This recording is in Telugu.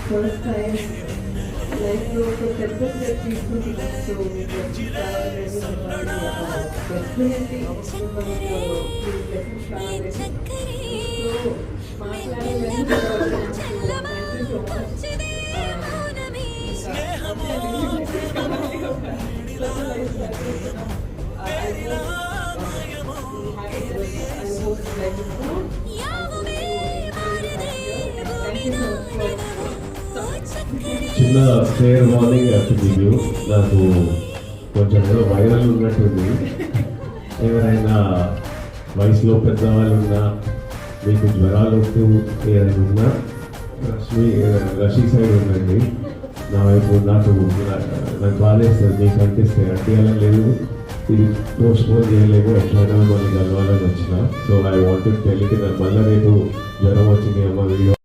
ఫస్ట్ టైం లైఫ్లో ఒక పెద్ద స్టెప్ తీసుకుంటున్నాం. సో డెఫినెట్లీ చిన్న ఫేర్ వార్నింగ్ రివ్యూ నాకు కొంచెం ఏదో వైరల్ ఉన్నట్టుంది. ఎవరైనా వయసులో పెద్దవాళ్ళు ఉన్నా, మీకు జ్వరాలు వస్తూ ఏదైనా ఉన్నా రషీ సైడ్ ఉందండి. నా వైపు నాకు బాధేస్తుంది. మీకు అనిపిస్తే అడ్డీయాలని లేదు, ఇది పోస్ట్ పోన్ చేయలేము, ఎట్లయినా మళ్ళీ కలవాలని వచ్చిన. So I want to tell కి మళ్ళీ రేపు జ్వరం వచ్చింది అమ్మ వీడియో